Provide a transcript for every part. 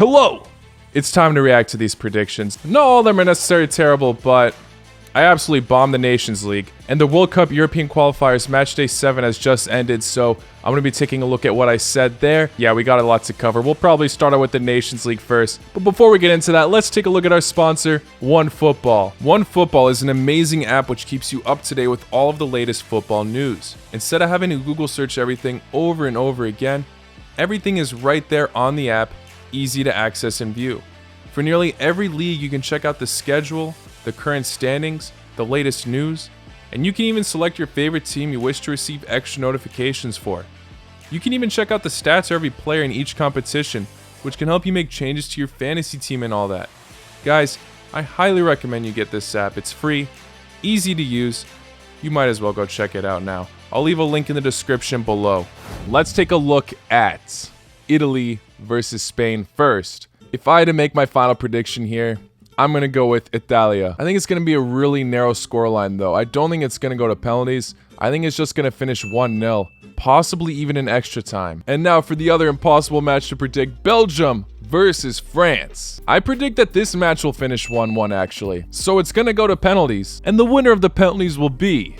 Hello! It's time to react to these predictions. Not all of them are necessarily terrible, but I absolutely bombed the Nations League. And the World Cup European Qualifiers Matchday 7 has just ended, so I'm going to be taking a look at what I said there. Yeah, we got a lot to cover. We'll probably start out with the Nations League first. But before we get into that, let's take a look at our sponsor, OneFootball. OneFootball is an amazing app which keeps you up to date with all of the latest football news. Instead of having to Google search everything over and over again, everything is right there on the app, easy to access and view. For nearly every league, you can check out the schedule, the current standings, the latest news, and you can even select your favorite team you wish to receive extra notifications for. You can even check out the stats of every player in each competition, which can help you make changes to your fantasy team and all that. Guys, I highly recommend you get this app. It's free, easy to use. You might as well go check it out now. I'll leave a link in the description below. Let's take a look at Italy versus Spain first. If I had to make my final prediction here, I'm going to go with Italia. I think it's going to be a really narrow scoreline, though. I don't think it's going to go to penalties. I think it's just going to finish 1-0, possibly even in extra time. And now for the other impossible match to predict, Belgium versus France. I predict that this match will finish 1-1, actually. So it's going to go to penalties, and the winner of the penalties will be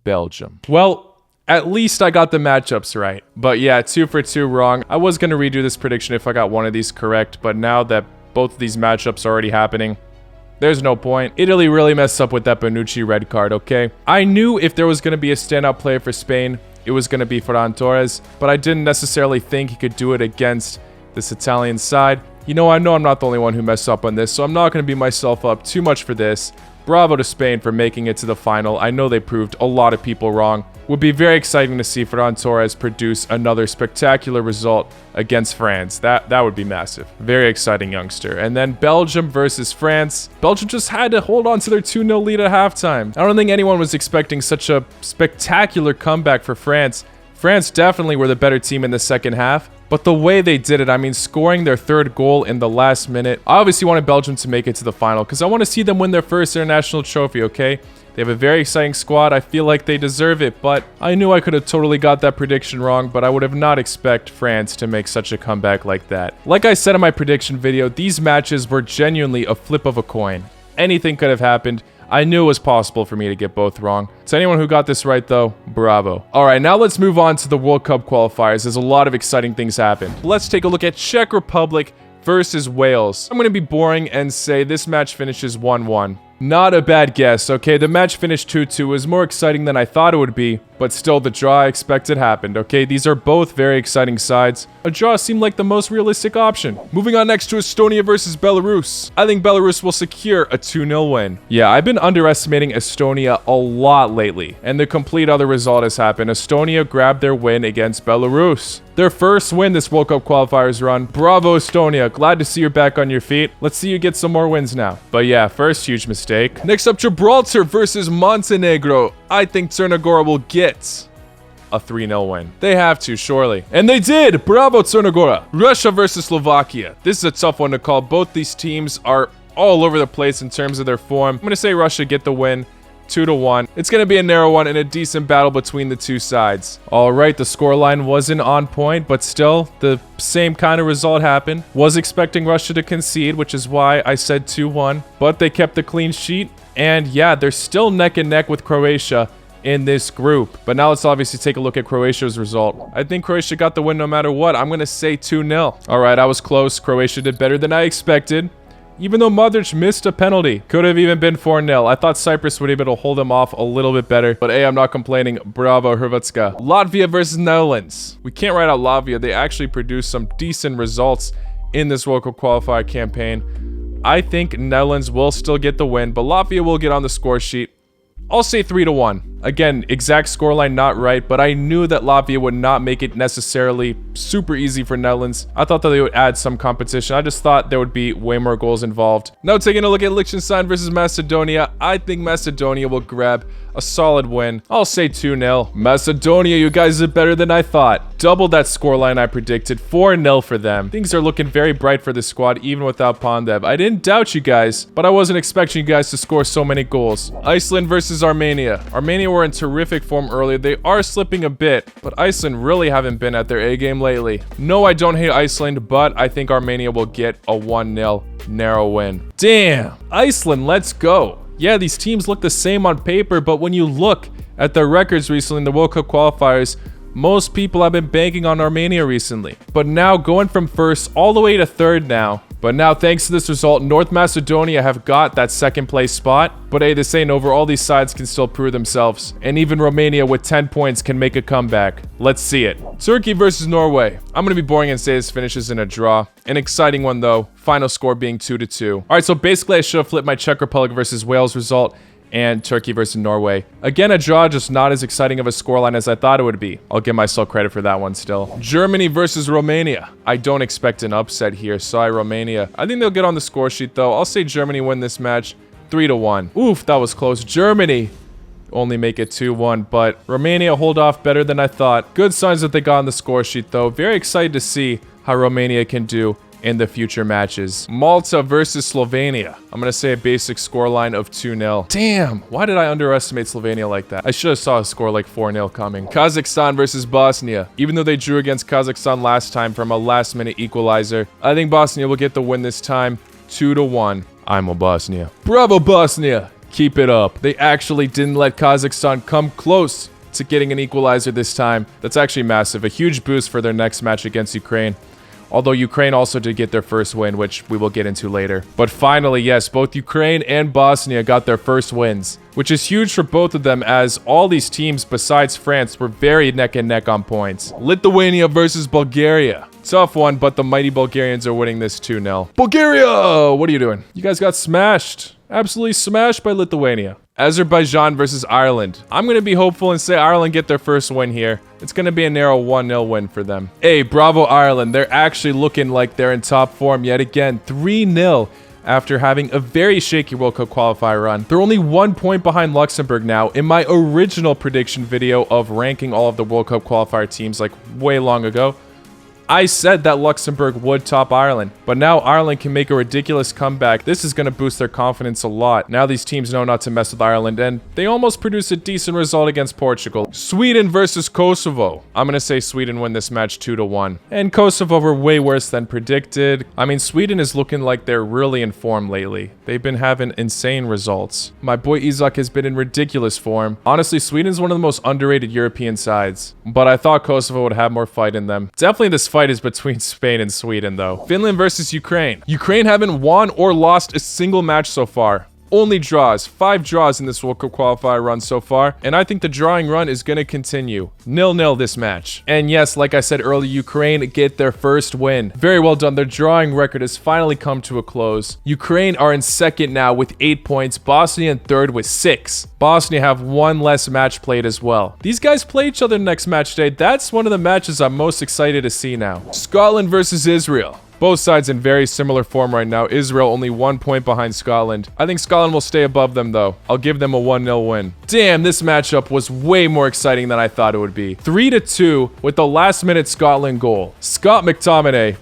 Belgium. Well, at least I got the matchups right. But yeah, 2 for 2 wrong. I was going to redo this prediction if I got one of these correct, but now that both of these matchups are already happening, there's no point. Italy really messed up with that Bonucci red card, okay? I knew if there was going to be a standout player for Spain, it was going to be Ferran Torres, but I didn't necessarily think he could do it against this Italian side. I know I'm not the only one who messed up on this, so I'm not going to beat myself up too much for this. Bravo to Spain for making it to the final. I know they proved a lot of people wrong. Would be very exciting to see Ferran Torres produce another spectacular result against France. That would be massive. Very exciting youngster. And then Belgium versus France. Belgium just had to hold on to their 2-0 lead at halftime. I don't think anyone was expecting such a spectacular comeback for France. France definitely were the better team in the second half. But the way they did it, I mean, scoring their third goal in the last minute. I obviously wanted Belgium to make it to the final because I want to see them win their first international trophy, okay? They have a very exciting squad. I feel like they deserve it, but I knew I could have totally got that prediction wrong, but I would have not expected France to make such a comeback like that. Like I said in my prediction video, these matches were genuinely a flip of a coin. Anything could have happened. I knew it was possible for me to get both wrong. To anyone who got this right, though, bravo. Alright, now let's move on to the World Cup qualifiers, as a lot of exciting things happened. Let's take a look at Czech Republic versus Wales. I'm going to be boring and say this match finishes 1-1. Not a bad guess, okay? The match finished 2-2. It was more exciting than I thought it would be, but still the draw I expected happened, okay? These are both very exciting sides. A draw seemed like the most realistic option. Moving on next to Estonia versus Belarus. I think Belarus will secure a 2-0 win. Yeah, I've been underestimating Estonia a lot lately, and the complete other result has happened. Estonia grabbed their win against Belarus. Their first win this World Cup qualifiers run. Bravo, Estonia. Glad to see you're back on your feet. Let's see you get some more wins now. But yeah, first huge mistake. Next up, Gibraltar versus Montenegro. I think Czernogora will get a 3-0 win. They have to, surely. And they did! Bravo, Czernogora. Russia versus Slovakia. This is a tough one to call. Both these teams are all over the place in terms of their form. I'm going to say Russia get the win. 2-1. It's going to be a narrow one and a decent battle between the two sides. Alright, the scoreline wasn't on point, but still, the same kind of result happened. Was expecting Russia to concede, which is why I said 2-1. But they kept the clean sheet. And yeah, they're still neck and neck with Croatia in this group. But now let's obviously take a look at Croatia's result. I think Croatia got the win no matter what. I'm going to say 2-0. Alright, I was close. Croatia did better than I expected. Even though Modric missed a penalty. Could have even been 4-0. I thought Cyprus would be able to hold them off a little bit better. But hey, I'm not complaining. Bravo, Hrvatska. Latvia versus Netherlands. We can't write out Latvia. They actually produced some decent results in this World Cup qualifier campaign. I think Netherlands will still get the win, but Latvia will get on the score sheet. I'll say 3-1. Again, exact scoreline not right, but I knew that Latvia would not make it necessarily super easy for Netherlands. I thought that they would add some competition. I just thought there would be way more goals involved. Now taking a look at Liechtenstein versus Macedonia, I think Macedonia will grab a solid win. I'll say 2-0. Macedonia, you guys are better than I thought. Double that scoreline I predicted. 4-0 for them. Things are looking very bright for this squad, even without Pandev. I didn't doubt you guys, but I wasn't expecting you guys to score so many goals. Iceland versus Armenia. Armenia were were in terrific form earlier. They are slipping a bit, but Iceland really haven't been at their A game lately. No, I don't hate Iceland, but I think Armenia will get a 1-0 narrow win. Damn, Iceland, let's go. Yeah, these teams look the same on paper, but when you look at their records recently in the World Cup qualifiers, most people have been banking on Armenia recently. But now going from first all the way to third now. But now thanks to this result, North Macedonia have got that second place spot. But hey, this ain't over. All these sides can still prove themselves. And even Romania with 10 points can make a comeback. Let's see it. Turkey versus Norway. I'm going to be boring and say this finishes in a draw. An exciting one though. Final score being 2-2. Alright, so basically I should have flipped my Czech Republic versus Wales result and Turkey versus Norway. Again, a draw, just not as exciting of a scoreline as I thought it would be. I'll give myself credit for that one still. Germany versus Romania. I don't expect an upset here. Sorry, Romania. I think they'll get on the score sheet, though. I'll say Germany win this match 3-1. Oof, that was close. Germany only make it 2-1, but Romania hold off better than I thought. Good signs that they got on the score sheet, though. Very excited to see how Romania can do in the future matches. Malta versus Slovenia. I'm gonna say a basic scoreline of 2-0. Damn, why did I underestimate Slovenia like that? I should have saw a score like 4-0 coming. Kazakhstan versus Bosnia. Even though they drew against Kazakhstan last time from a last-minute equalizer, I think Bosnia will get the win this time, 2-1. I'm a Bosnia. Bravo, Bosnia! Keep it up. They actually didn't let Kazakhstan come close to getting an equalizer this time. That's actually massive. A huge boost for their next match against Ukraine. Although Ukraine also did get their first win, which we will get into later. But finally, yes, both Ukraine and Bosnia got their first wins, which is huge for both of them as all these teams besides France were very neck and neck on points. Lithuania versus Bulgaria. Tough one, but the mighty Bulgarians are winning this 2-0. Bulgaria! What are you doing? You guys got smashed. Absolutely smashed by Lithuania. Azerbaijan versus Ireland. I'm going to be hopeful and say Ireland get their first win here. It's going to be a narrow 1-0 win for them. Hey, bravo Ireland. They're actually looking like they're in top form yet again. 3-0 after having a very shaky World Cup qualifier run. They're only 1 point behind Luxembourg now. In my original prediction video of ranking all of the World Cup qualifier teams like way long ago, I said that Luxembourg would top Ireland, but now Ireland can make a ridiculous comeback. This is going to boost their confidence a lot. Now these teams know not to mess with Ireland, and they almost produced a decent result against Portugal. Sweden versus Kosovo. I'm going to say Sweden win this match 2-1. And Kosovo were way worse than predicted. I mean, Sweden is looking like they're really in form lately. They've been having insane results. My boy Isak has been in ridiculous form. Honestly, Sweden is one of the most underrated European sides, but I thought Kosovo would have more fight in them. Definitely this fight is between Spain and Sweden, though. Finland versus Ukraine. Ukraine haven't won or lost a single match so far. Only draws. 5 draws in this World Cup qualifier run so far, and I think the drawing run is going to continue. 0-0 this match. And yes, like I said earlier, Ukraine get their first win. Very well done. Their drawing record has finally come to a close. Ukraine are in second now with 8 points. Bosnia in third with 6. Bosnia have 1 less match played as well. These guys play each other next match day. That's one of the matches I'm most excited to see now. Scotland versus Israel. Both sides in very similar form right now. Israel only 1 point behind Scotland. I think Scotland will stay above them, though. I'll give them a 1-0 win. Damn, this matchup was way more exciting than I thought it would be. 3-2 with the last-minute Scotland goal. Scott McTominay.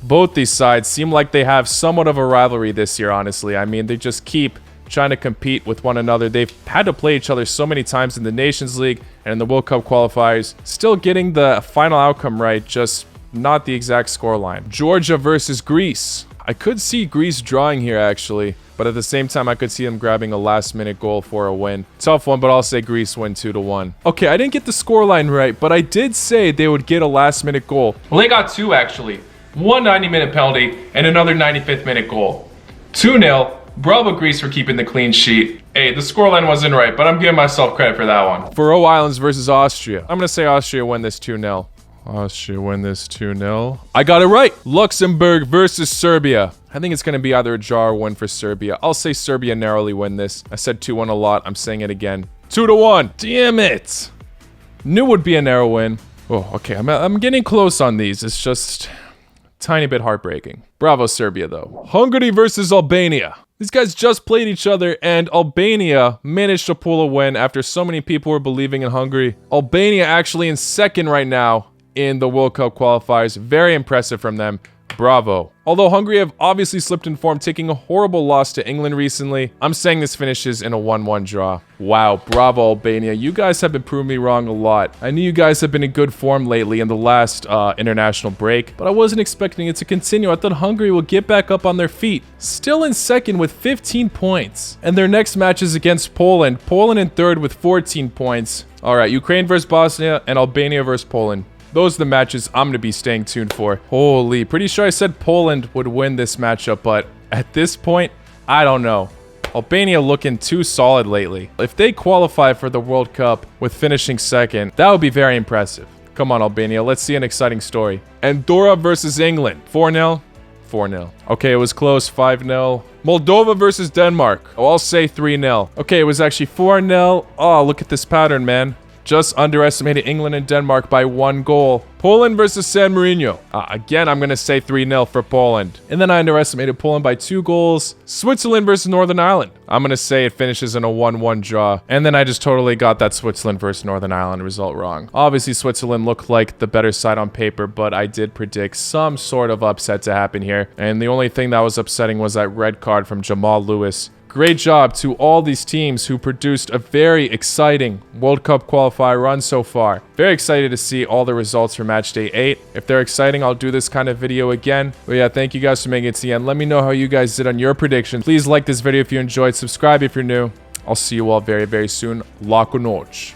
Both these sides seem like they have somewhat of a rivalry this year, honestly. I mean, they just keep trying to compete with one another. They've had to play each other so many times in the Nations League and in the World Cup qualifiers. Still getting the final outcome right, just not the exact scoreline. Georgia versus Greece. I could see Greece drawing here, actually, but at the same time, I could see them grabbing a last-minute goal for a win. Tough one, but I'll say Greece win 2-1. Okay, I didn't get the scoreline right, but I did say they would get a last-minute goal. Well, they got 2, actually. One 90-minute penalty and another 95th-minute goal. 2-0. Bravo Greece for keeping the clean sheet. Hey, the scoreline wasn't right, but I'm giving myself credit for that one. Faroe Islands versus Austria. I'm going to say Austria win this 2-0. Austria win this 2-0. I got it right. Luxembourg versus Serbia. I think it's going to be either a draw or win for Serbia. I'll say Serbia narrowly win this. I said 2-1 a lot. I'm saying it again. 2-1. Damn it. Knew it would be a narrow win. Oh, okay. I'm getting close on these. It's just a tiny bit heartbreaking. Bravo, Serbia, though. Hungary versus Albania. These guys just played each other, and Albania managed to pull a win after so many people were believing in Hungary. Albania actually in second right now in the World Cup qualifiers. Very impressive from them. Bravo. Although Hungary have obviously slipped in form, taking a horrible loss to England recently, I'm saying this finishes in a 1-1 draw. Wow, bravo Albania. You guys have been proving me wrong a lot. I knew you guys have been in good form lately in the last international break, but I wasn't expecting it to continue. I thought Hungary would get back up on their feet. Still in second with 15 points. And their next match is against Poland. Poland in third with 14 points. Alright, Ukraine versus Bosnia and Albania versus Poland. Those are the matches I'm going to be staying tuned for. Holy, pretty sure I said Poland would win this matchup, but at this point, I don't know. Albania looking too solid lately. If they qualify for the World Cup with finishing second, that would be very impressive. Come on, Albania, let's see an exciting story. Andorra versus England. 4-0? 4-0. Okay, it was close. 5-0. Moldova versus Denmark. Oh, I'll say 3-0. Okay, it was actually 4-0. Oh, look at this pattern, man. Just underestimated England and Denmark by 1 goal. Poland versus San Marino. Again, I'm going to say 3-0 for Poland. And then I underestimated Poland by 2 goals. Switzerland versus Northern Ireland. I'm going to say it finishes in a 1-1 draw. And then I just totally got that Switzerland versus Northern Ireland result wrong. Obviously, Switzerland looked like the better side on paper, but I did predict some sort of upset to happen here. And the only thing that was upsetting was that red card from Jamal Lewis. Great job to all these teams who produced a very exciting World Cup qualifier run so far. Very excited to see all the results for Matchday 8. If they're exciting, I'll do this kind of video again. But yeah, thank you guys for making it to the end. Let me know how you guys did on your predictions. Please like this video if you enjoyed. Subscribe if you're new. I'll see you all very, very soon. La con noche.